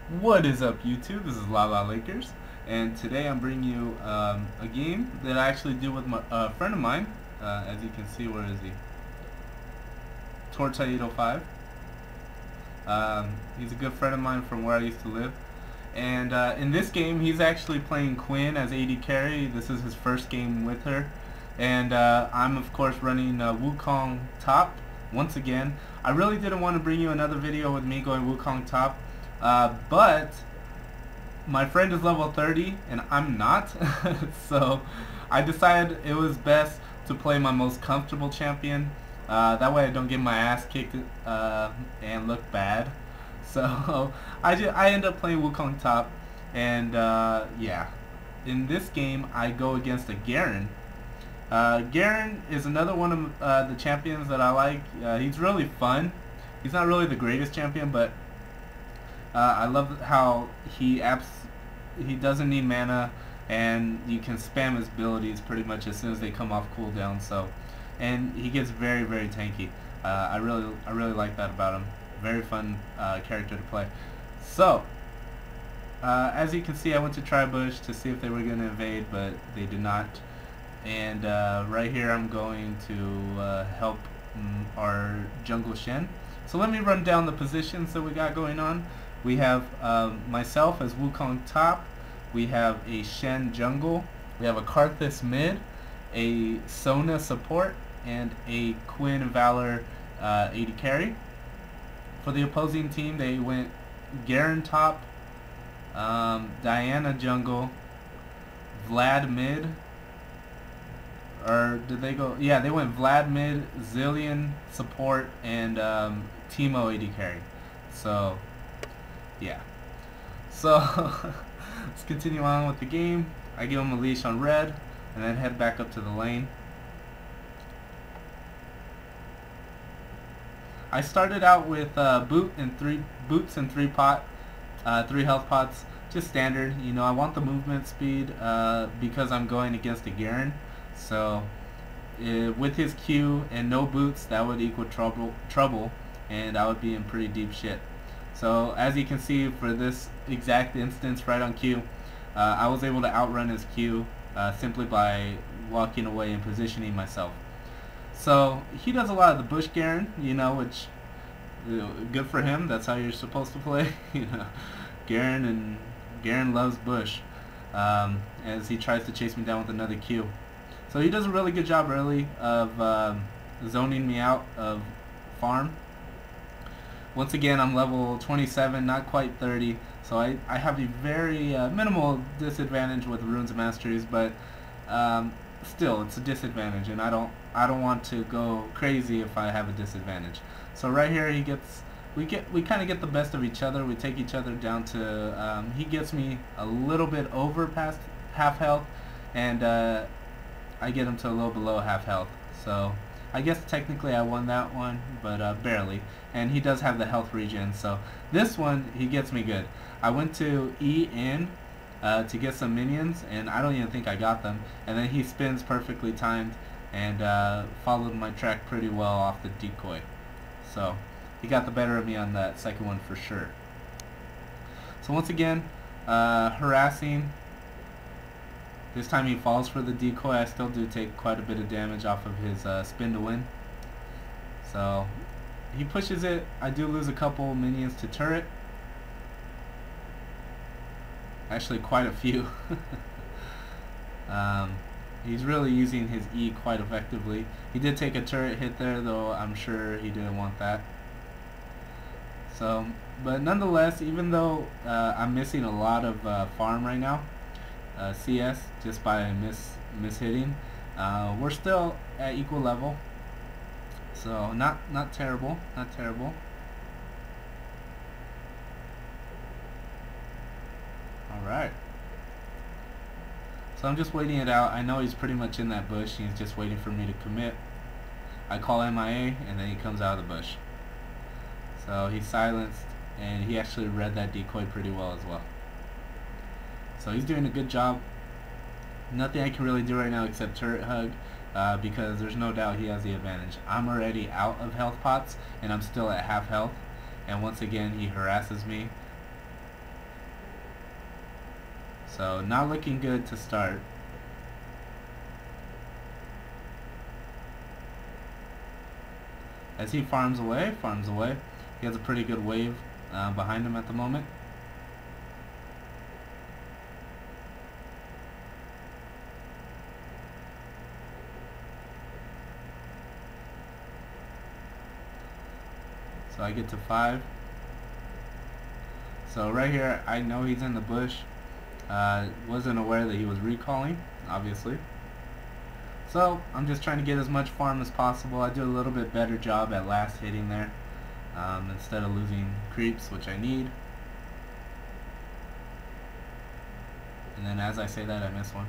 What is up, YouTube? This is LaLaLakers, and today I'm bringing you a game that I actually do with a friend of mine. As you can see, where is he? Torta805. He's a good friend of mine from where I used to live. And in this game, he's actually playing Quinn as AD carry. This is his first game with her. And I'm, of course, running Wukong top once again. I really didn't want to bring you another video with me going Wukong top. But my friend is level 30 and I'm not. So I decided it was best to play my most comfortable champion. That way I don't get my ass kicked and look bad. So I end up playing Wukong top, and yeah, in this game I go against a Garen. Garen is another one of the champions that I like. He's really fun. He's not really the greatest champion, but I love how he doesn't need mana, and you can spam his abilities pretty much as soon as they come off cooldown. So, and he gets very, very tanky. I really like that about him. Very fun character to play. So, as you can see, I went to try bush to see if they were going to invade, but they did not. And right here, I'm going to help our jungle Shen. So let me run down the positions that we got going on. We have myself as Wukong top, we have a Shen jungle, we have a Karthus mid, a Sona support, and a Quinn and Valor AD carry. For the opposing team, they went Garen top, Diana jungle, Vlad mid, or did they go? Yeah, they went Vlad mid, Zillion support, and Teemo AD carry. So yeah, so let's continue on with the game. I give him a leash on red and then head back up to the lane. I started out with boots and three health pots, just standard. You know, I want the movement speed because I'm going against a Garen. So with his Q and no boots, that would equal trouble, and I would be in pretty deep shit. So as you can see, for this exact instance right on Q, I was able to outrun his Q simply by walking away and positioning myself. So he does a lot of the bush Garen, you know, which good for him. That's how you're supposed to play. You know, Garen loves bush, as he tries to chase me down with another Q. So he does a really good job early of zoning me out of farm. Once again, I'm level 27, not quite 30, so I have a very minimal disadvantage with runes and masteries, but still, it's a disadvantage, and I don't want to go crazy if I have a disadvantage. So right here, we kind of get the best of each other. We take each other down to he gets me a little bit over past half health, and I get him to a little below half health. So I guess technically I won that one, but barely. And he does have the health regen, so this one he gets me good. I went to E in to get some minions, and I don't even think I got them. And then he spins perfectly timed and followed my track pretty well off the decoy. So he got the better of me on that second one for sure. So once again, harassing. This time he falls for the decoy. I still do take quite a bit of damage off of his spin to win. So he pushes it. I do lose a couple minions to turret. Actually quite a few. He's really using his E quite effectively. He did take a turret hit there, though I'm sure he didn't want that. So, but nonetheless, even though I'm missing a lot of farm right now, CS, just by mishitting, we're still at equal level, so not terrible, not terrible. Alright, so I'm just waiting it out. I know he's pretty much in that bush. He's just waiting for me to commit. I call MIA, and then he comes out of the bush. So he's silenced, and he actually read that decoy pretty well as well. So he's doing a good job. Nothing I can really do right now except turret hug, because there's no doubt he has the advantage. I'm already out of health pots, and I'm still at half health. And once again, he harasses me. So not looking good to start. As he farms away, he has a pretty good wave behind him at the moment. So I get to 5. So right here, I know he's in the bush. Wasn't aware that he was recalling, obviously. So I'm just trying to get as much farm as possible. I do a little bit better job at last hitting there, instead of losing creeps, which I need. And then as I say that, I miss one.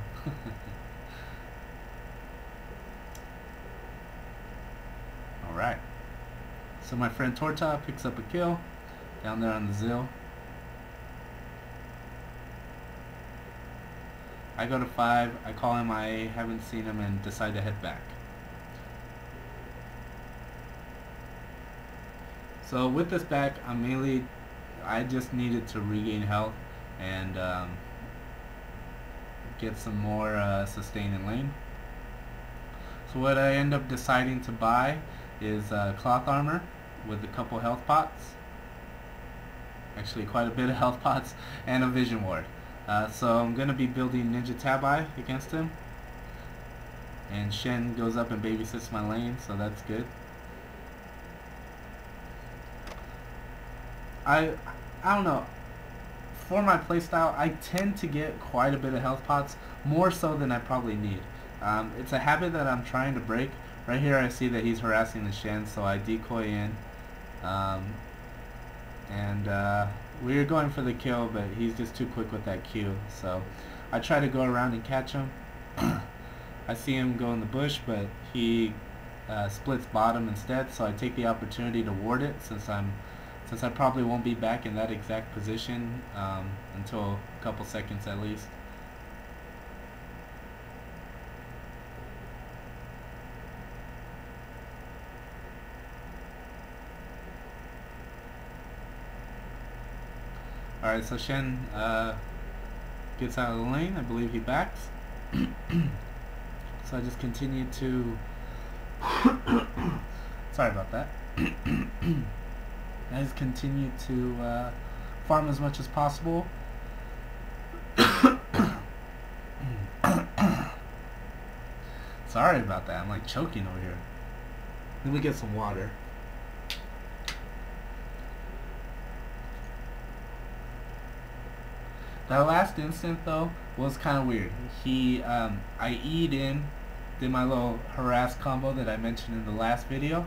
Alright. So my friend Torta picks up a kill down there on the Zill. I go to 5, I call him, I haven't seen him, and decide to head back. So with this back, I just needed to regain health and get some more sustain in lane. So what I end up deciding to buy is cloth armor with a couple health pots, actually quite a bit of health pots, and a vision ward. So I'm going to be building Ninja Tabai against him, and Shen goes up and babysits my lane, so that's good. I don't know, for my playstyle I tend to get quite a bit of health pots, more so than I probably need. It's a habit that I'm trying to break. Right here I see that he's harassing the Shen, so I decoy in, we're going for the kill, but he's just too quick with that Q, so I try to go around and catch him. I see him go in the bush, but he splits bottom instead, so I take the opportunity to ward it, since I probably won't be back in that exact position until a couple seconds at least. Alright, so Shen gets out of the lane. I believe he backs. So I just continue to sorry about that. I just continue to farm as much as possible. Sorry about that, I'm like choking over here. Let me get some water. That last instant though was kind of weird. I E'd in, did my little harass combo that I mentioned in the last video.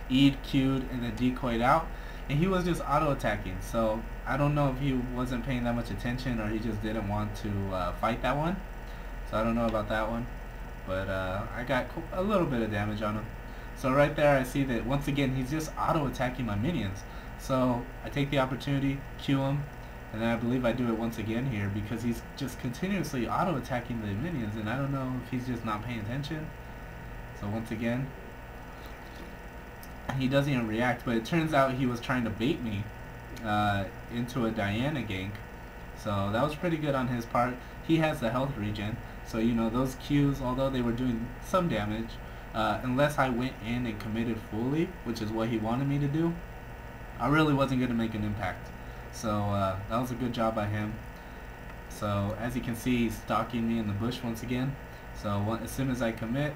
E'd, Q'd, and then decoyed out, and he was just auto attacking. So I don't know if he wasn't paying that much attention or he just didn't want to fight that one. So I don't know about that one, but I got a little bit of damage on him. So right there I see that once again he's just auto attacking my minions. So I take the opportunity, Q him, and then I believe I do it once again here because he's just continuously auto attacking the minions, and I don't know if he's just not paying attention. So once again he doesn't even react, but it turns out he was trying to bait me into a Diana gank. So that was pretty good on his part. He has the health regen, so you know those Qs, although they were doing some damage, unless I went in and committed fully, which is what he wanted me to do, I really wasn't going to make an impact. So that was a good job by him. So as you can see, he's stalking me in the bush once again. So as soon as I commit,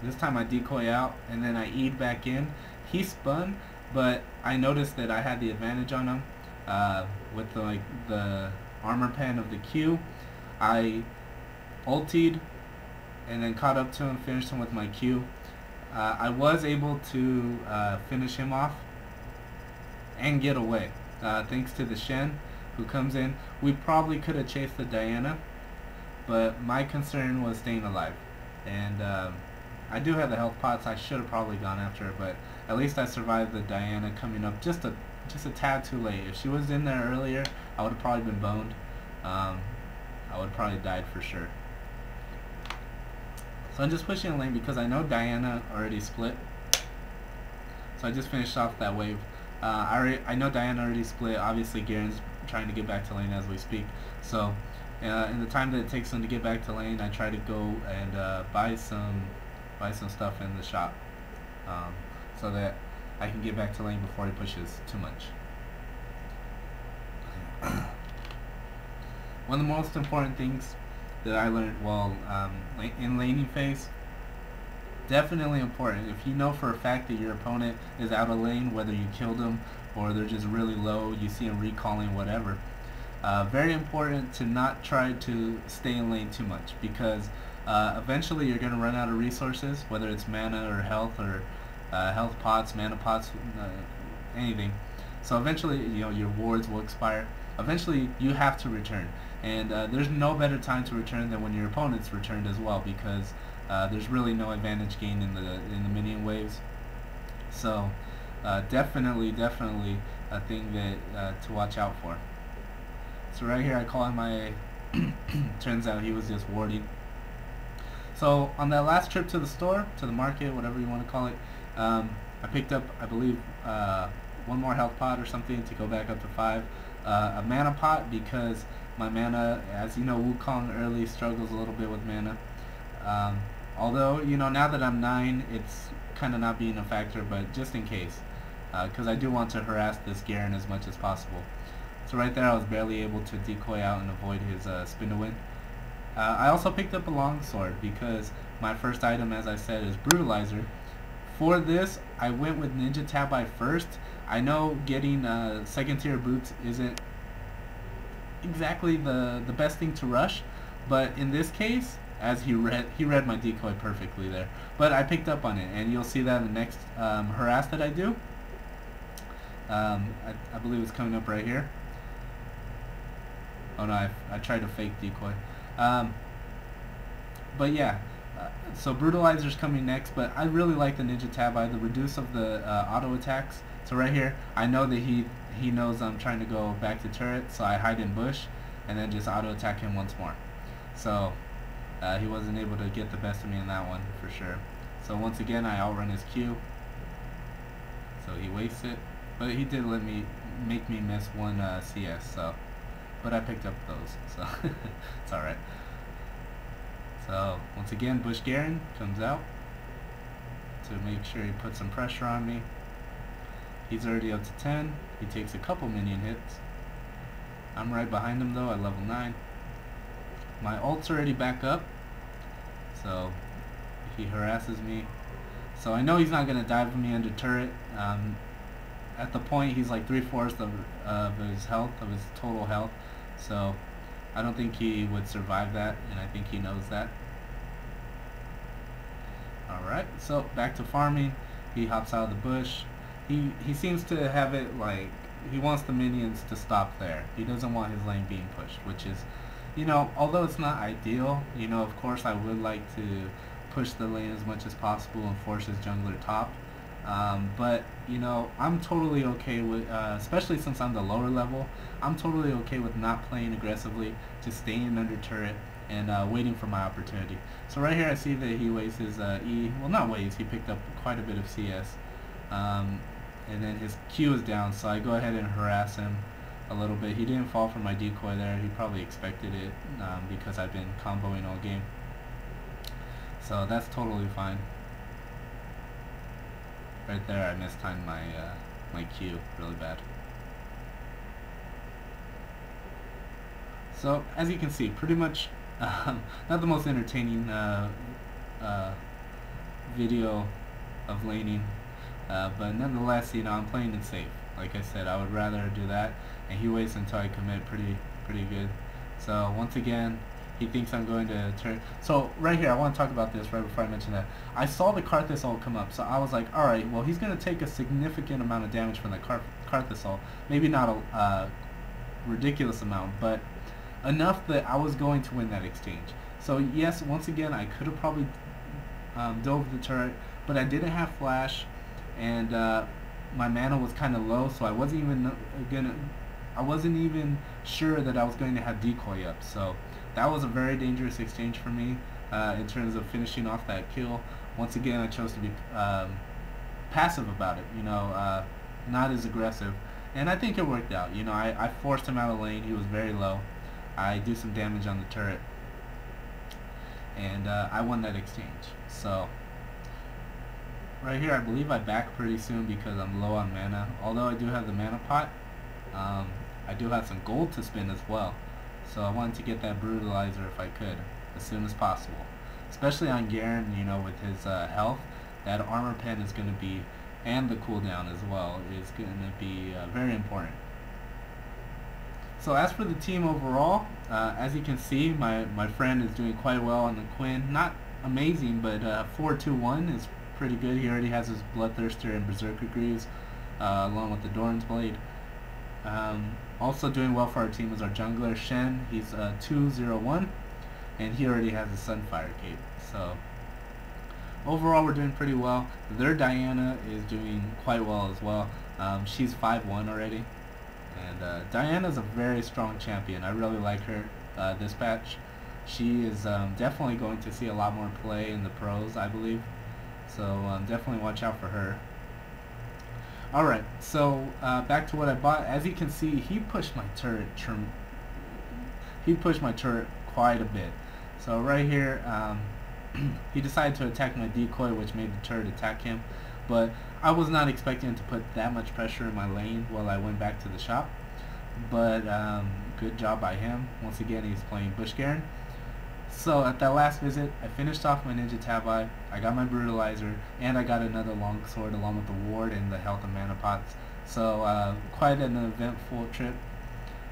this time I decoy out and then I E'd back in. He spun, but I noticed that I had the advantage on him with the armor pen of the Q. I ultied and then caught up to him, finished him with my Q. I was able to finish him off and get away. Thanks to the Shen who comes in. We probably could have chased the Diana, but my concern was staying alive. And I do have the health pots. I should have probably gone after her, but at least I survived the Diana coming up just a tad too late. If she was in there earlier, I would have probably been boned. I would have probably died for sure. So I'm just pushing the lane because I know Diana already split. So I just finished off that wave. I know Diana already split. Obviously Garen's trying to get back to lane as we speak. So in the time that it takes him to get back to lane, I try to go and buy some stuff in the shop, so that I can get back to lane before he pushes too much. One of the most important things that I learned while in laning phase, definitely important. If you know for a fact that your opponent is out of lane, whether you killed them or they're just really low, you see them recalling, whatever, very important to not try to stay in lane too much, because eventually you're going to run out of resources, whether it's mana or health pots, mana pots, anything. So eventually, your wards will expire. Eventually you have to return, and there's no better time to return than when your opponent's returned as well, because there's really no advantage gained in the minion waves. So definitely a thing that to watch out for. So right here I call him my turns out he was just warding. So on that last trip to the store, to the market, whatever you want to call it, I picked up, I believe, one more health pot or something to go back up to 5. A mana pot, because my mana, as you know, Wukong early struggles a little bit with mana. Although, now that I'm 9, it's kind of not being a factor, but just in case, because I do want to harass this Garen as much as possible. So right there I was barely able to decoy out and avoid his spin to win. I also picked up a longsword, because my first item, as I said, is Brutalizer. For this, I went with Ninja Tabi first. I know getting second tier boots isn't exactly the best thing to rush, but in this case, as he read my decoy perfectly there. But I picked up on it, and you'll see that in the next harass that I do. I believe it's coming up right here. Oh no, I tried to fake decoy. But yeah, so Brutalizer's coming next, but I really like the Ninja Tabi, the reduce of the auto attacks. So right here, I know that he knows I'm trying to go back to turret, so I hide in bush, and then just auto attack him once more. So he wasn't able to get the best of me in that one, for sure. So once again, I outrun his Q. So he wastes it, but he did make me miss one CS, so. But I picked up those, so it's alright. So once again, Bush Garen comes out to make sure he puts some pressure on me. He's already up to 10. He takes a couple minion hits. I'm right behind him though at level 9. My ult's already back up, so he harasses me. So I know he's not going to dive me under turret. At the point, he's like 3/4 of his health, of his total health. So I don't think he would survive that, and I think he knows that. Alright, so back to farming. He hops out of the bush. He seems to have it like he wants the minions to stop there. He doesn't want his lane being pushed, which is, although it's not ideal, of course I would like to push the lane as much as possible and force his jungler top. But I'm totally okay with, especially since I'm the lower level, I'm totally okay with not playing aggressively, just staying under turret and waiting for my opportunity. So right here I see that he wastes his E, well not wastes, he picked up quite a bit of CS, and then his Q is down, so I go ahead and harass him a little bit. He didn't fall for my decoy there, he probably expected it because I've been comboing all game. So that's totally fine. Right there I mistimed my Q really bad. So as you can see, pretty much not the most entertaining video of laning, but nonetheless, I'm playing it safe. Like I said, I would rather do that, and he waits until I commit pretty good. So once again, he thinks I'm going to turn. So right here, I want to talk about this right before I mention that. I saw the Karthus ult come up, so I was like, alright, well he's going to take a significant amount of damage from the Karthus ult. Maybe not a ridiculous amount, but enough that I was going to win that exchange. So yes, once again, I could have probably dove the turret, but I didn't have flash, and my mana was kind of low, so I wasn't even sure that I was going to have decoy up. So that was a very dangerous exchange for me in terms of finishing off that kill. Once again, I chose to be passive about it, not as aggressive, And I think it worked out. You know, I forced him out of lane. He was very low. I do some damage on the turret, and I won that exchange. So right here, I believe I back pretty soon because I'm low on mana. Although I do have the mana pot, I do have some gold to spend as well. So I wanted to get that brutalizer if I could, as soon as possible. Especially on Garen, you know, with his health, that armor pen is going to be, and the cooldown as well, is going to be very important. So as for the team overall, as you can see, my friend is doing quite well on the Quinn. Not amazing, but 4-2-1 is pretty good. He already has his Bloodthirster and Berserker Greaves, along with the Doran's Blade. Also doing well for our team is our jungler Shen. He's 2-0-1, and he already has his Sunfire Cape. So overall, we're doing pretty well. Their Diana is doing quite well as well. She's 5-1 already, and Diana's a very strong champion. I really like her this patch. She is definitely going to see a lot more play in the pros, I believe. So definitely watch out for her. Alright, so back to what I bought. As you can see, he pushed my turret quite a bit. So right here, he decided to attack my decoy, which made the turret attack him. But I was not expecting to put that much pressure in my lane while I went back to the shop. But good job by him. Once again, he's playing Bush Garen. So at that last visit, I finished off my Ninja Tabi, I got my Brutalizer, and I got another Longsword along with the Ward and the Health and Mana Pots. So quite an eventful trip.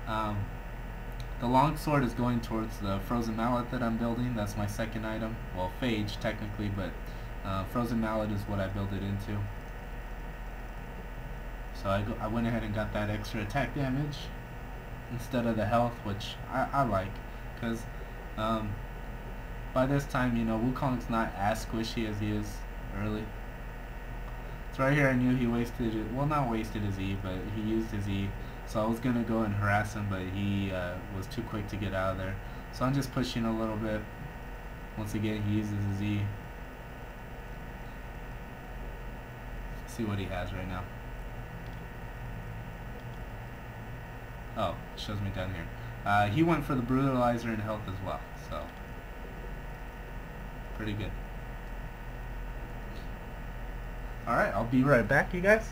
The Longsword is going towards the Frozen Mallet that I'm building. That's my second item. Well, Phage technically, but Frozen Mallet is what I build it into. So I went ahead and got that extra attack damage instead of the health, which I like, because by this time, you know, Wukong's not as squishy as he is early. So right here I knew he wasted it. Well, not wasted his E, but he used his E. So I was going to go and harass him, but he was too quick to get out of there. So I'm just pushing a little bit. Once again, he uses his E. Let's see what he has right now. Oh, it shows me down here. He went for the Brutalizer and health as well. So pretty good. Alright, I'll be right back, you guys.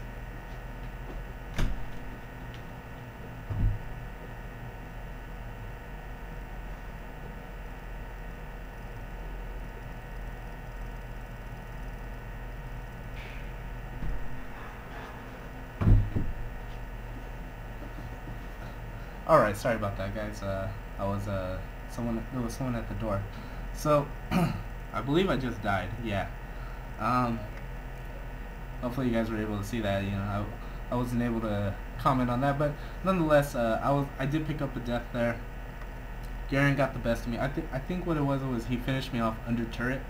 Alright, sorry about that, guys. There was someone at the door. So I believe I just died. Yeah. Hopefully you guys were able to see that. You know, I wasn't able to comment on that, but nonetheless, I did pick up a death there. Garen got the best of me. I think what it was he finished me off under turret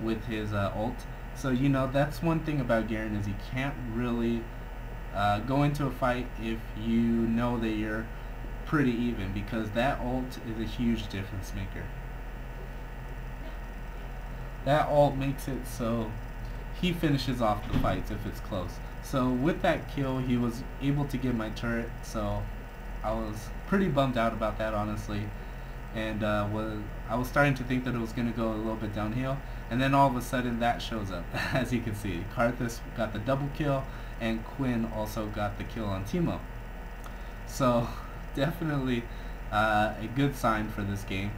with his ult. So you know, that's one thing about Garen, is he can't really go into a fight if you know that you're pretty even, because that ult is a huge difference maker. That ult makes it so he finishes off the fights if it's close. So with that kill, he was able to get my turret, so I was pretty bummed out about that, honestly. And I was starting to think that it was going to go a little bit downhill, and then all of a sudden that shows up. As you can see, Karthus got the double kill, and Quinn also got the kill on Teemo. So definitely a good sign for this game.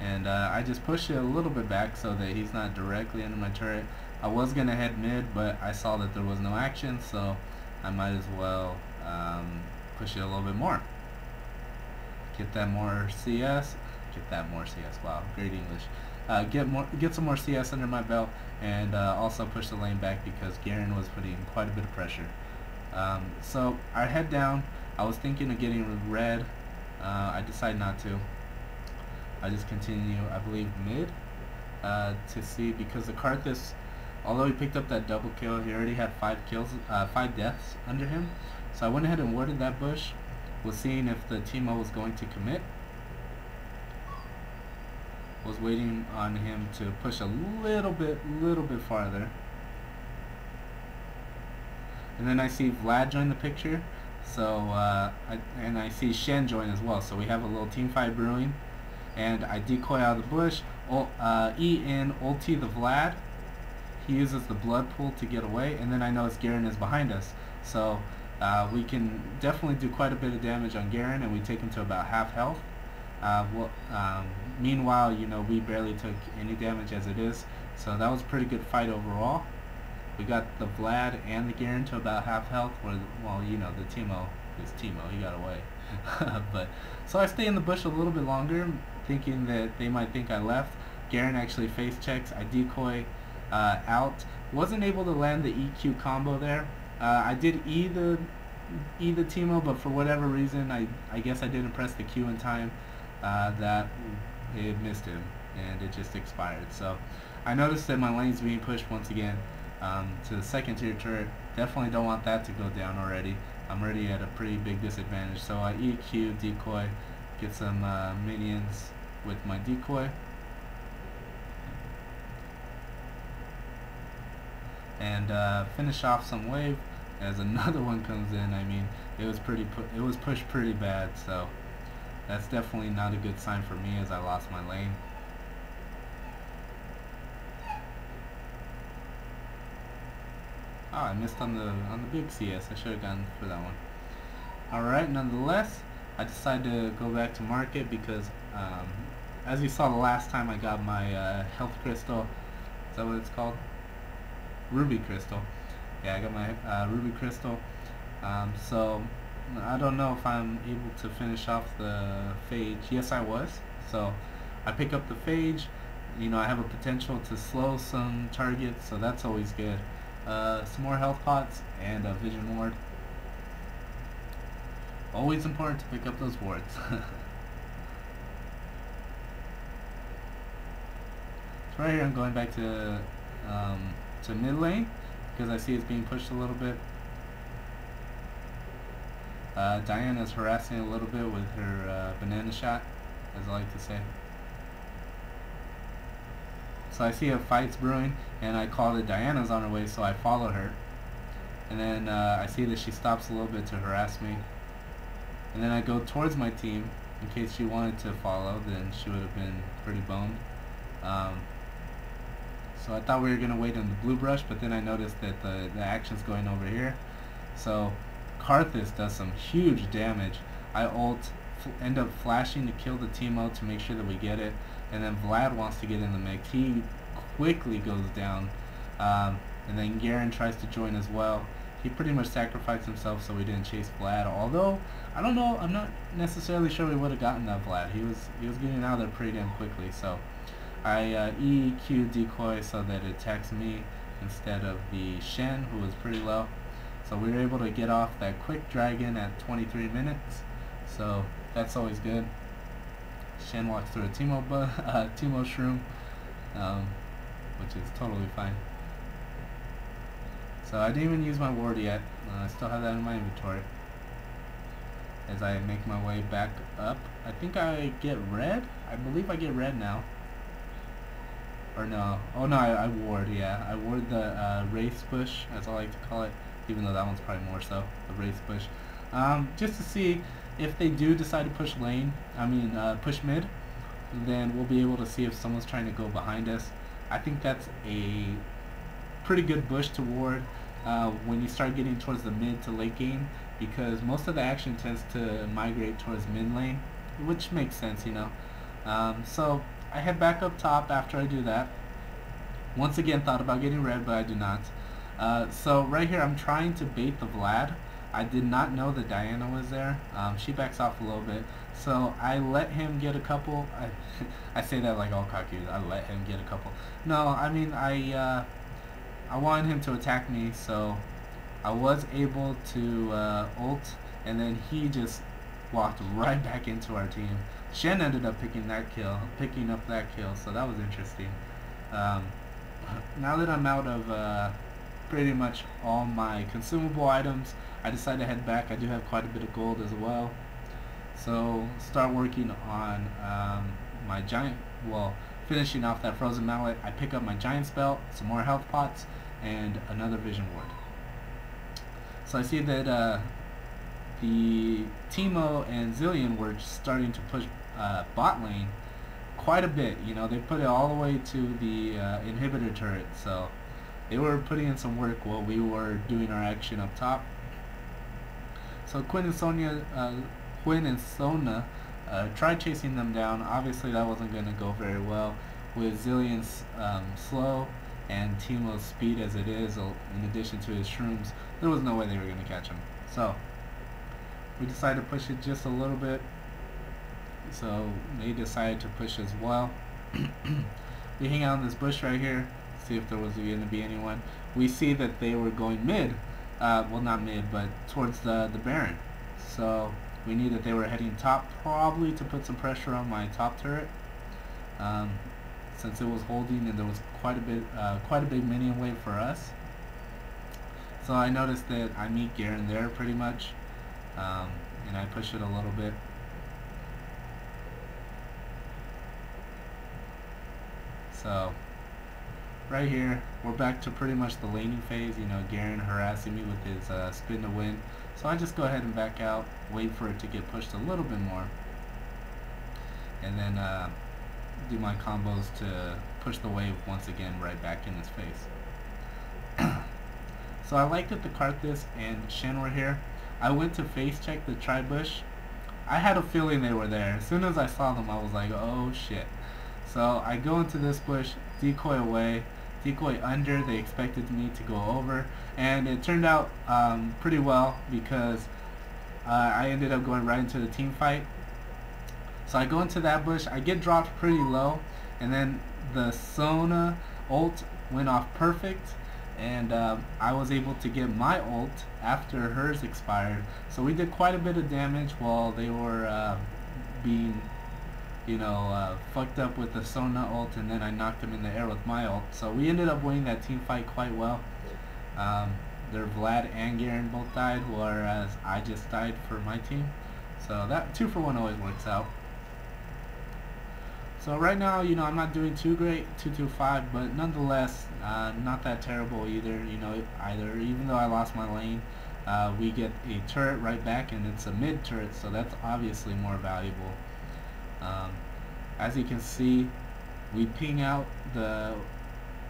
And I just pushed it a little bit back so that he's not directly under my turret. I was going to head mid, but I saw that there was no action, so I might as well push it a little bit more. Get that more CS. Wow, great English. Get some more CS under my belt, and also push the lane back because Garen was putting quite a bit of pressure. So I head down. I was thinking of getting red. I decided not to. I just continue, I believe, mid to see, because the Karthus, although he picked up that double kill, he already had 5 deaths under him. So I went ahead and warded that bush. Was seeing if the Teemo was going to commit. Was waiting on him to push a little bit farther. and then I see Vlad join the picture. So and I see Shen join as well. So we have a little team fight brewing, and I decoy out of the bush. E in ulti the Vlad. He uses the blood pool to get away, and then I notice Garen is behind us. So we can definitely do quite a bit of damage on Garen, and we take him to about half health. Meanwhile, you know, we barely took any damage as it is. So that was a pretty good fight overall. We got the Vlad and the Garen to about half health, where, well, you know, the Teemo is Teemo, he got away. But so I stay in the bush a little bit longer, thinking that they might think I left. Garen actually face checks, I decoy out. Wasn't able to land the EQ combo there. I did E the Teemo, but for whatever reason, I guess I didn't press the Q in time, that it missed him, and it just expired. So I noticed that my lane's being pushed once again to the second tier turret. Definitely don't want that to go down already. I'm already at a pretty big disadvantage. So I EQ, decoy, get some minions with my decoy, and finish off some wave as another one comes in. I mean, it was pushed pretty bad, so that's definitely not a good sign for me, as I lost my lane. Oh, I missed on the big CS. I should have gone for that one. Alright, nonetheless, I decided to go back to market because, as you saw the last time, I got my health crystal. Is that what it's called? Ruby crystal. Yeah, I got my ruby crystal. So I don't know if I'm able to finish off the phage. Yes, I was. So I pick up the phage. You know, I have a potential to slow some targets, so that's always good. Some more health pots and a vision ward. Always important to pick up those wards. So right here I'm going back to mid lane because I see it's being pushed a little bit. Diana's harassing a little bit with her banana shot, as I like to say. So I see a fight's brewing, and I call that Diana's on her way, so I follow her. And then I see that she stops a little bit to harass me. And then I go towards my team. In case she wanted to follow, then she would have been pretty boned. So I thought we were going to wait in the blue brush, but then I noticed that the action's going over here. So Karthus does some huge damage. I ult, end up flashing to kill the Teemo to make sure that we get it. And then Vlad wants to get in the mix. He quickly goes down. And then Garen tries to join as well. He pretty much sacrificed himself so we didn't chase Vlad. Although, I don't know, I'm not necessarily sure we would have gotten that Vlad. He was getting out of there pretty damn quickly. So I EQ decoy so that it attacks me instead of the Shen, who was pretty low. So we were able to get off that quick dragon at 23 minutes. So that's always good. Shen walks through a Teemo shroom, which is totally fine. So I didn't even use my ward yet. I still have that in my inventory. As I make my way back up, I think I get red. I believe I get red now. Or no. Oh no, I ward, yeah. I ward the Wraith Bush, as I like to call it. Even though that one's probably more so, the Wraith Bush. Just to see if they do decide to push lane, push mid, then we'll be able to see if someone's trying to go behind us. I think that's a pretty good bush to ward when you start getting towards the mid to late game, because most of the action tends to migrate towards mid lane, which makes sense, you know. So I head back up top after I do that. Once again, thought about getting red, but I do not. So right here I'm trying to bait the Vlad. I did not know that Diana was there. She backs off a little bit, so I let him get a couple. I say that like all cocky. I let him get a couple. No, I mean I wanted him to attack me, so I was able to ult, and then he just walked right back into our team. Shen ended up picking up that kill, so that was interesting. Now that I'm out of pretty much all my consumable items, I decided to head back. I do have quite a bit of gold as well, so start working on my giant, finishing off that frozen mallet. I pick up my giant spell, some more health pots, and another vision ward. So I see that the Teemo and Zillion were starting to push bot lane quite a bit. You know, they put it all the way to the inhibitor turret, so they were putting in some work while we were doing our action up top. So Quinn and Sona tried chasing them down. Obviously that wasn't going to go very well with Zillion's slow and Teemo's speed as it is, in addition to his shrooms. There was no way they were going to catch him. So we decided to push it just a little bit. So they decided to push as well. We hang out in this bush right here, see if there was going to be anyone. We see that they were going mid. Well, not mid, but towards the Baron. So we knew that they were heading top, probably to put some pressure on my top turret, since it was holding and there was quite a big minion wave for us. So I noticed that I meet Garen there pretty much, and I push it a little bit. So right here, we're back to pretty much the laning phase. You know, Garen harassing me with his spin to win. So I just go ahead and back out, wait for it to get pushed a little bit more, and then do my combos to push the wave once again right back in his face. So I like that the Karthus and Shen were here. I went to face check the tri-bush. I had a feeling they were there. As soon as I saw them, I was like, oh shit. So I go into this bush, decoy away, decoy under. They expected me to go over, and it turned out pretty well, because I ended up going right into the team fight. So I go into that bush, I get dropped pretty low, and then the Sona ult went off perfect, and I was able to get my ult after hers expired. So we did quite a bit of damage while they were being, you know, fucked up with the Sona ult, and then I knocked them in the air with my ult. So we ended up winning that team fight quite well. Their Vlad and Garen both died, whereas I just died for my team. So that 2-for-1 always works out. So right now, you know, I'm not doing too great, 2-2-5, but nonetheless, not that terrible either. You know, even though I lost my lane, we get a turret right back, and it's a mid turret, so that's obviously more valuable. As you can see, we ping out the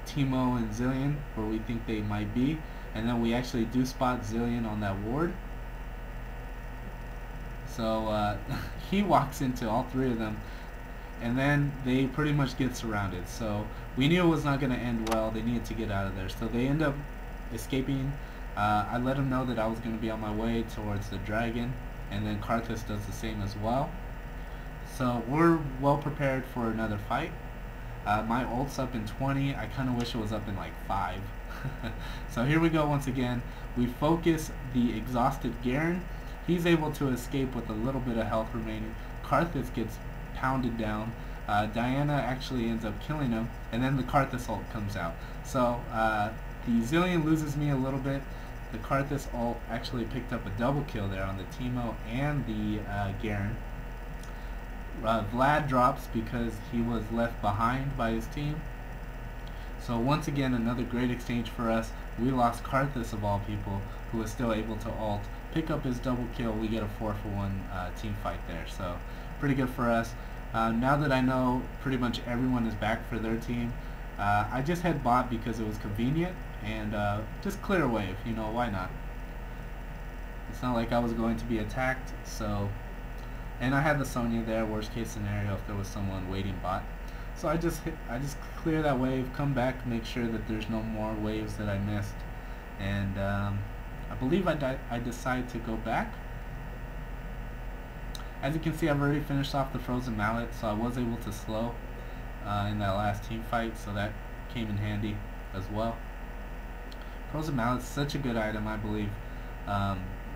Teemo and Zillion where we think they might be, and then we actually do spot Zillion on that ward. So he walks into all three of them, and then they pretty much get surrounded. So we knew it was not going to end well. They needed to get out of there, so they end up escaping. I let them know that I was going to be on my way towards the dragon, and then Karthus does the same as well. So we're well prepared for another fight. My ult's up in 20. I kind of wish it was up in like 5. So here we go once again. We focus the exhausted Garen. He's able to escape with a little bit of health remaining. Karthus gets pounded down. Diana actually ends up killing him, and then the Karthus ult comes out. So the Zillion loses me a little bit. The Karthus ult actually picked up a double kill there on the Teemo and the Garen. Vlad drops because he was left behind by his team. So once again, another great exchange for us. We lost Karthus of all people, who was still able to ult, pick up his double kill. We get a 4-for-1 team fight there. So pretty good for us. Now that I know pretty much everyone is back for their team, I just had bot because it was convenient, and just clear wave, you know, why not? It's not like I was going to be attacked, so, and I had the Sonya there, worst case scenario if there was someone waiting bot. So I just clear that wave, come back, make sure that there's no more waves that I missed, and I believe I decide to go back. As you can see, I've already finished off the frozen mallet, so I was able to slow in that last team fight, so that came in handy as well. Frozen mallet's such a good item, I believe,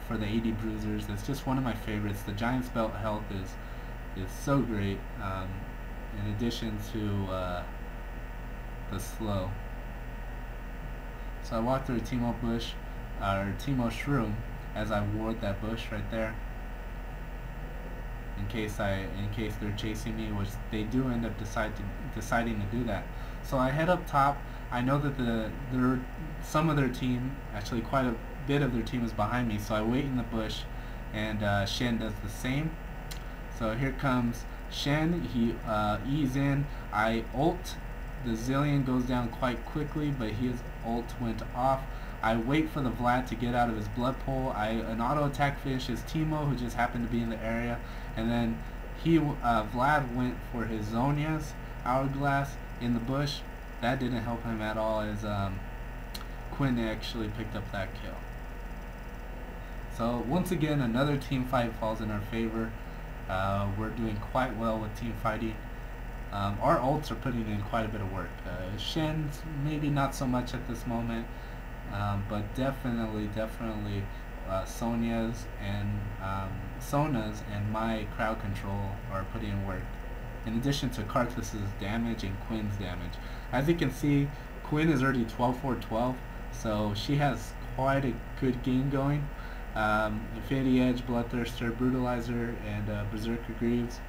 for the AD bruisers. It's just one of my favorites. The Giant's Belt health is so great, in addition to the slow. So I walked through a Teemo bush, or Teemo shroom, as I ward that bush right there, in case they're chasing me, which they do end up deciding to do that. So I head up top. I know that some of their team, actually quite bit of their team is behind me, so I wait in the bush, and Shen does the same. So here comes Shen. He E's in. I ult. The Zillion goes down quite quickly, but his ult went off. I wait for the Vlad to get out of his blood pool. An auto attack finishes Teemo, who just happened to be in the area, and then Vlad went for his Zhonya's hourglass in the bush. That didn't help him at all, as Quinn actually picked up that kill. So once again, another team fight falls in our favor. We're doing quite well with team fighting. Our ults are putting in quite a bit of work. Shen's maybe not so much at this moment, but definitely Sonya's and Sona's and my crowd control are putting in work. In addition to Karthus's damage and Quinn's damage. As you can see, Quinn is already 12-4-12, so she has quite a good game going. Infinity Edge, Bloodthirster, Brutalizer, and Berserker Greaves.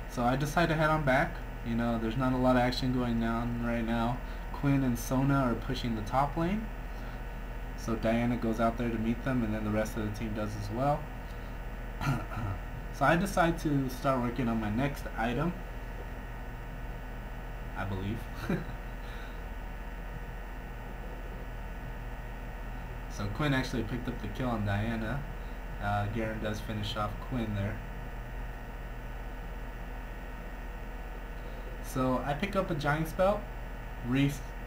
So I decided to head on back. You know, there's not a lot of action going on right now. Quinn and Sona are pushing the top lane. So Diana goes out there to meet them, and then the rest of the team does as well. So I decide to start working on my next item, I believe. So Quinn actually picked up the kill on Diana. Garen does finish off Quinn there. So I pick up a giant spell,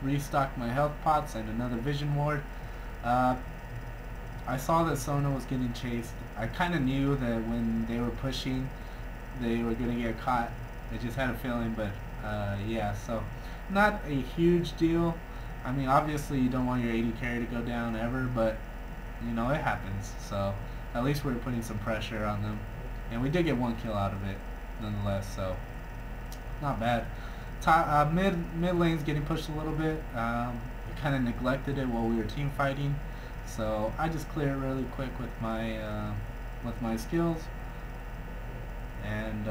restock my health pots and another vision ward. I saw that Sona was getting chased. I kind of knew that when they were pushing, they were going to get caught. I just had a feeling, but yeah, so not a huge deal. I mean, obviously you don't want your AD carry to go down ever, but you know, it happens. So at least we're putting some pressure on them, and we did get one kill out of it nonetheless, so not bad. Mid lane's getting pushed a little bit. We kind of neglected it while we were team fighting, so I just clear it really quick with my skills, and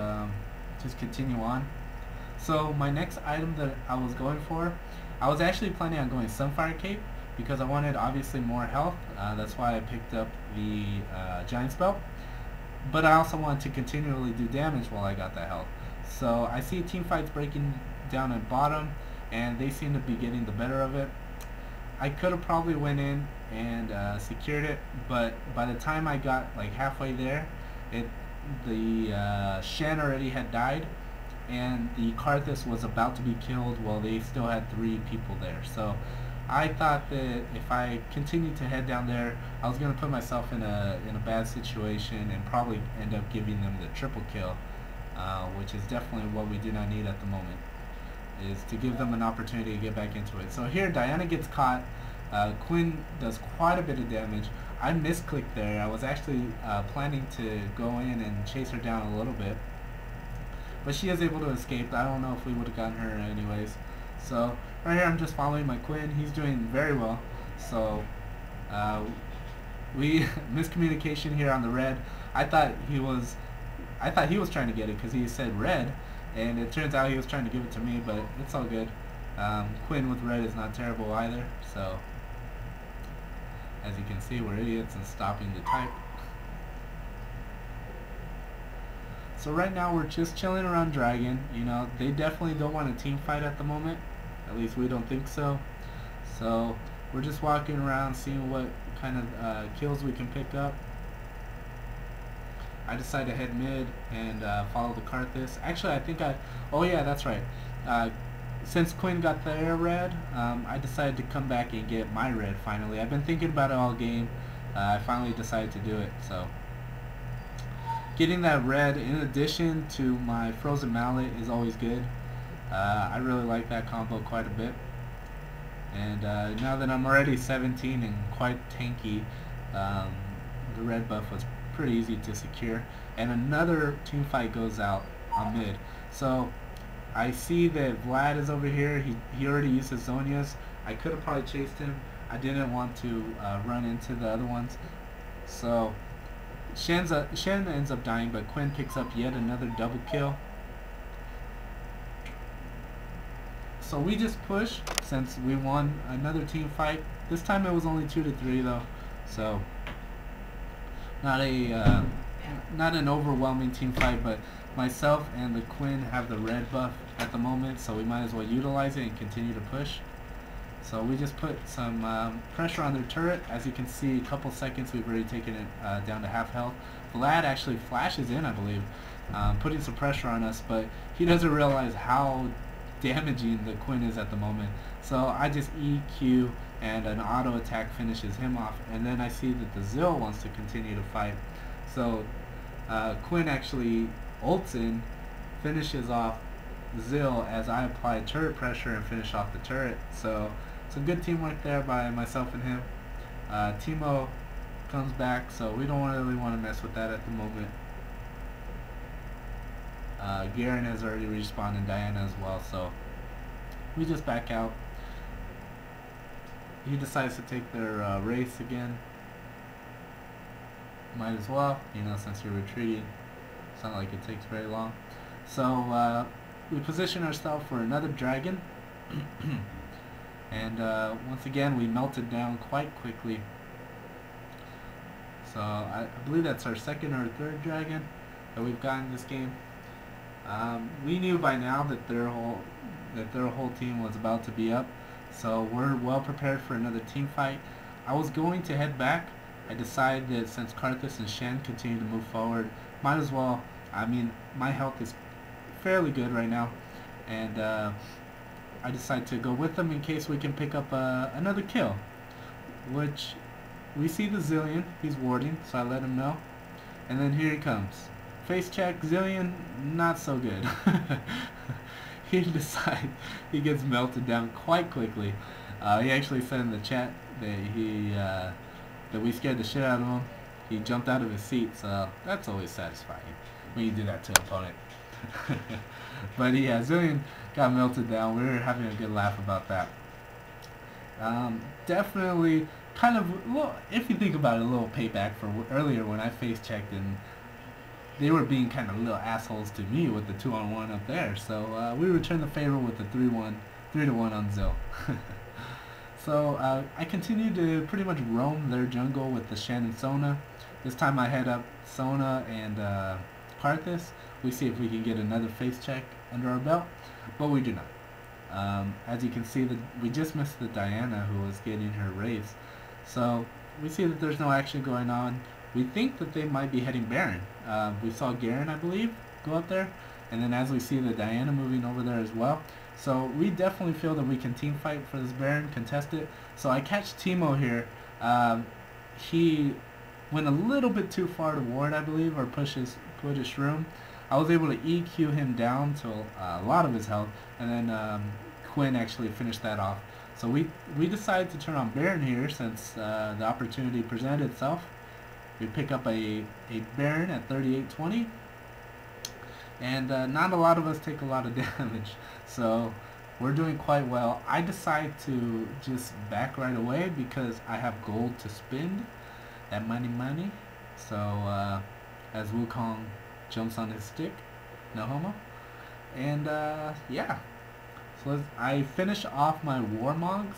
just continue on. So my next item that I was going for, I was actually planning on going Sunfire Cape because I wanted obviously more health. That's why I picked up the Giant Spell. But I also wanted to continually do damage while I got that health. So I see team fights breaking down at bottom, and they seem to be getting the better of it. I could have probably went in and secured it, but by the time I got like halfway there, the Shen already had died, and the Karthus was about to be killed while they still had 3 people there. So I thought that if I continued to head down there, I was going to put myself in a bad situation and probably end up giving them the triple kill, which is definitely what we do not need at the moment, is to give them an opportunity to get back into it. So here Diana gets caught. Quinn does quite a bit of damage. I misclicked there. I was actually planning to go in and chase her down a little bit, but she is able to escape. I don't know if we would have gotten her anyways. So right here I'm just following my Quinn. He's doing very well. So we miscommunication here on the red. I thought he was trying to get it because he said red, and it turns out he was trying to give it to me, but it's all good. Quinn with red is not terrible either. So as you can see, we're idiots and stopping the type. So right now we're just chilling around Dragon. You know, they definitely don't want a team fight at the moment. At least we don't think so. So we're just walking around seeing what kind of kills we can pick up. I decided to head mid and follow the Karthus. Actually, I think oh yeah, that's right. Since Quinn got their red, I decided to come back and get my red finally. I've been thinking about it all game. I finally decided to do it. So getting that red in addition to my frozen mallet is always good. I really like that combo quite a bit. And now that I'm already 17 and quite tanky, the red buff was pretty easy to secure. And another team fight goes out on mid. So I see that Vlad is over here. He already used his Zhonya's. I could have probably chased him. I didn't want to run into the other ones. So Shen ends up dying, but Quinn picks up yet another double kill. So we just push since we won another team fight. This time it was only 2 to 3 though, so not an overwhelming team fight, but myself and the Quinn have the red buff at the moment, so we might as well utilize it and continue to push. So we just put some pressure on their turret. As you can see, a couple seconds we've already taken it down to half health. Vlad actually flashes in, I believe, putting some pressure on us, but he doesn't realize how damaging the Quinn is at the moment. So I just EQ and an auto attack finishes him off, and then I see that the Zill wants to continue to fight. So Quinn actually ults in, finishes off Zill as I apply turret pressure and finish off the turret. So some good teamwork there by myself and him. Teemo comes back, so we don't really want to mess with that at the moment. Garen has already respawned and Diana as well, so we just back out. He decides to take their race again. Might as well, you know, since you're retreating. It's not like it takes very long. So we position ourselves for another dragon. And once again we melted down quite quickly. So I believe that's our second or third dragon that we've gotten this game. We knew by now that their whole team was about to be up, so we're well prepared for another team fight. I was going to head back. I decided that since Karthus and Shen continue to move forward, might as well. I mean, my health is fairly good right now, and I decided to go with them in case we can pick up another kill, which we see the Zillion. He's warding, so I let him know, and then here he comes. Face check, Zillion, not so good. He decides he gets melted down quite quickly. He actually said in the chat that that we scared the shit out of him. He jumped out of his seat, so that's always satisfying when you do that to an opponent. But yeah, Zillion got melted down. We were having a good laugh about that. Definitely kind of, if you think about it, a little payback for earlier when I face checked and they were being kind of little assholes to me with the 2-on-1 up there. So we returned the favor with the 3-1 on Zill. So I continued to pretty much roam their jungle with the Shen and Sona. This time I head up Sona and Karthus. We see if we can get another face check under our belt, but we do not. As you can see, we just missed the Diana who was getting her raise. So we see that there's no action going on. We think that they might be heading Baron. We saw Garen, I believe, go up there, and then as we see the Diana moving over there as well. So we definitely feel that we can team fight for this Baron, contest it. So I catch Teemo here. He went a little bit too far to ward, I believe, or put his shroom. I was able to EQ him down to a lot of his health, and then Quinn actually finished that off. So we decided to turn on Baron here since the opportunity presented itself. We pick up a Baron at 3820, and not a lot of us take a lot of damage, so we're doing quite well. I decide to just back right away because I have gold to spend, that money. So as Wukong jumps on his stick, no homo, and yeah. So I finish off my Warmogs.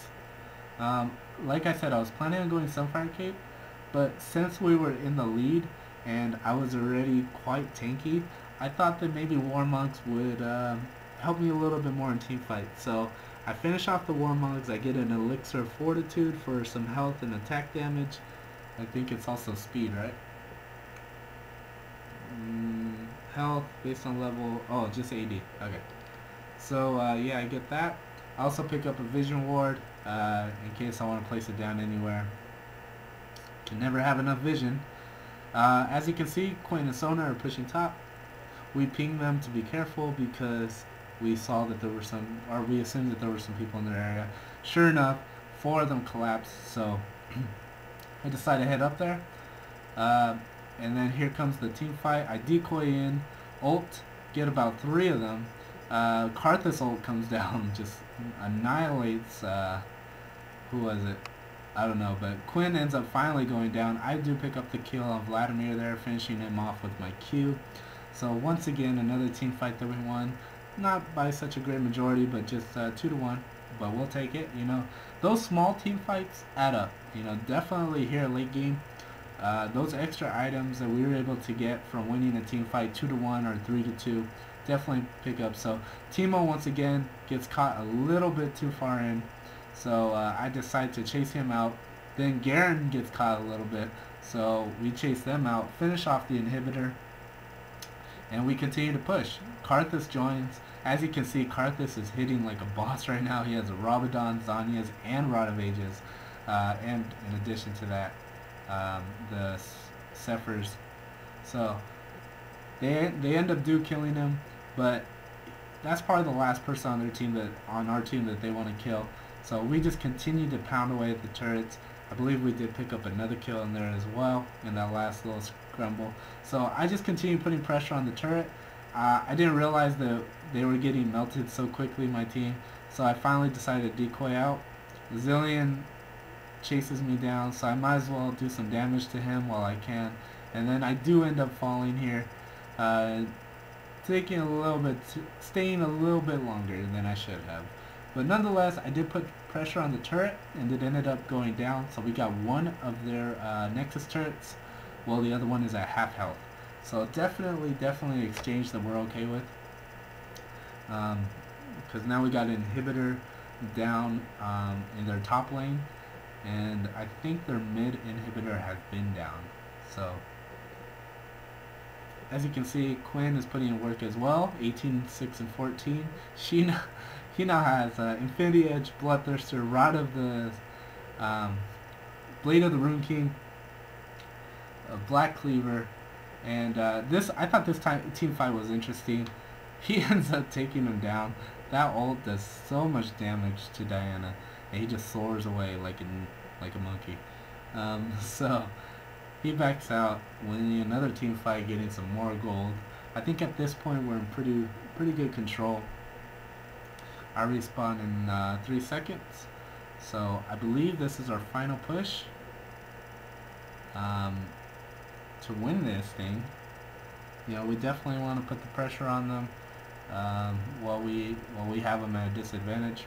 Like I said, I was planning on going Sunfire Cape, but since we were in the lead and I was already quite tanky, I thought that maybe Warmogs would help me a little bit more in team fight. So I finish off the Warmogs. I get an Elixir of Fortitude for some health and attack damage. I think it's also speed, right? Health based on level. Oh, just AD. Okay. So yeah, I get that. I also pick up a Vision Ward in case I want to place it down anywhere. Can never have enough vision. As you can see, Quinn and Sona are pushing top. We pinged them to be careful because we saw that there were some, or we assumed that there were some people in their area. Sure enough, 4 of them collapsed, so I decided to head up there. And then here comes the team fight. I decoy in, ult, get about 3 of them. Karthus ult comes down, just annihilates, who was it? I don't know, but Quinn ends up finally going down. I do pick up the kill on Vladimir there, finishing him off with my Q. So once again, another team fight that we won. Not by such a great majority, but just 2-1. but we'll take it. You know, those small team fights add up. You know, definitely here late game, those extra items that we were able to get from winning a team fight 2-1 or 3-2 definitely pick up. So Teemo once again gets caught a little bit too far in, so I decide to chase him out. Then Garen gets caught a little bit, so we chase them out, finish off the inhibitor, and we continue to push. Karthus joins. As you can see, Karthus is hitting like a boss right now. He has a Rabadon, Zhonya's, and Rod of Ages, and in addition to that, the Zephyrs. So they end up killing him, but that's probably the last person on their team on our team that they want to kill. So we just continue to pound away at the turrets. I believe we did pick up another kill in there as well in that last little scramble. So I just continue putting pressure on the turret. I didn't realize that they were getting melted so quickly, my team. So I finally decided to decoy out. Zillion chases me down, so I might as well do some damage to him while I can. And then I do end up falling here, taking a little bit, staying a little bit longer than I should have. But nonetheless, I did put pressure on the turret, and it ended up going down. So we got one of their Nexus turrets, while the other one is at half health. So definitely an exchange that we're okay with. Because now we got an inhibitor down in their top lane, and I think their mid inhibitor has been down. So as you can see, Quinn is putting in work as well. 18, 6, and 14. He now has Infinity Edge, Bloodthirster, Rod of the Blade of the Rune King, Black Cleaver, and I thought this team fight was interesting. He ends up taking him down. That ult does so much damage to Diana, and he just soars away like a monkey. So he backs out, winning another team fight, getting some more gold. I think at this point we're in pretty good control. I respawn in 3 seconds, so I believe this is our final push to win this thing. You know, we definitely want to put the pressure on them while we have them at a disadvantage.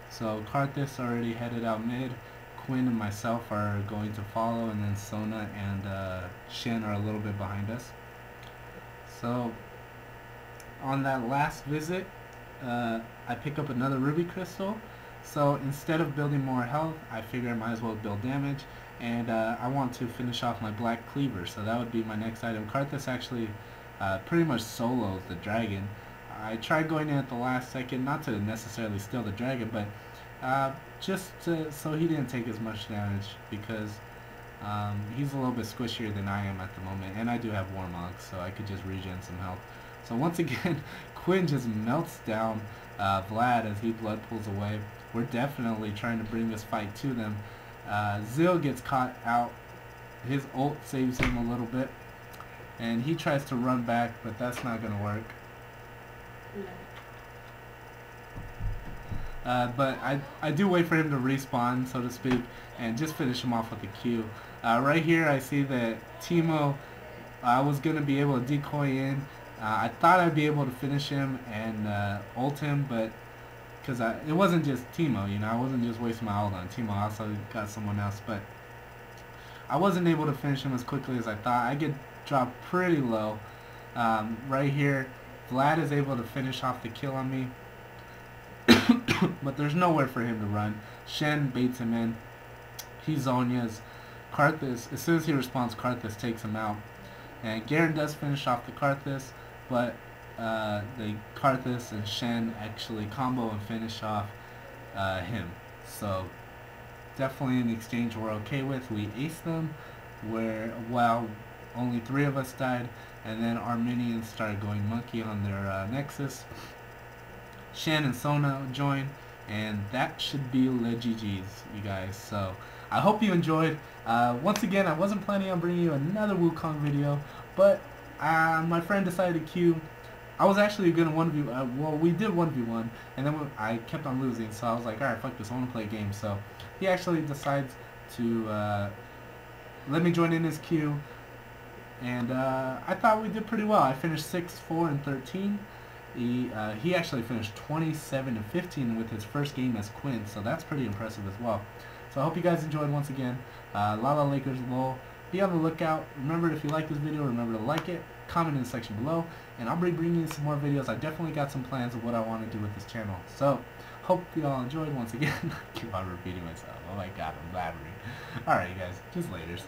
So Karthus already headed out mid. Quinn and myself are going to follow, and then Sona and Shen are a little bit behind us. So on that last visit, I pick up another ruby crystal. So instead of building more health, I figure I might as well build damage, and I want to finish off my black cleaver, so that would be my next item. Karthus actually pretty much solos the dragon. I tried going in at the last second, not to necessarily steal the dragon, but just so he didn't take as much damage, because he's a little bit squishier than I am at the moment, and I do have Warmog, so I could just regen some health. So once again, Quinn just melts down Vlad as he blood pulls away. We're definitely trying to bring this fight to them. Zil gets caught out. His ult saves him a little bit, and he tries to run back, but that's not going to work. But I do wait for him to respawn, so to speak, and just finish him off with a Q. Right here I see that Teemo was going to be able to decoy in. I thought I'd be able to finish him and ult him, but because it wasn't just Teemo, you know, I wasn't just wasting my ult on Teemo, I also got someone else, but I wasn't able to finish him as quickly as I thought. I get dropped pretty low. Right here, Vlad is able to finish off the kill on me, but there's nowhere for him to run. Shen baits him in. He Zonya's. Karthus, as soon as he responds, Karthus takes him out. And Garen does finish off the Karthus, but the Karthus and Shen actually combo and finish off him. So definitely an exchange we're okay with. We ace them, while only 3 of us died, and then our minions started going monkey on their Nexus. Shen and Sona join, and that should be the GG's, you guys. So I hope you enjoyed. Once again, I wasn't planning on bringing you another Wukong video, but my friend decided to queue. I was actually going to 1v, well, we did 1v1, and then I kept on losing, so I was like, alright, fuck this, I want to play a game. So he actually decides to let me join in his queue, and I thought we did pretty well. I finished 6, 4, and 13, He actually finished 27-15 with his first game as Quints, so that's pretty impressive as well. So I hope you guys enjoyed once again. LaLaLakersLoL. Be on the lookout. Remember, if you like this video, remember to like it, comment in the section below, and I'll be bringing you some more videos. I definitely got some plans of what I want to do with this channel. So, hope you all enjoyed once again. I keep on repeating myself. Oh my god, I'm blabbering. Alright, guys. Just laters.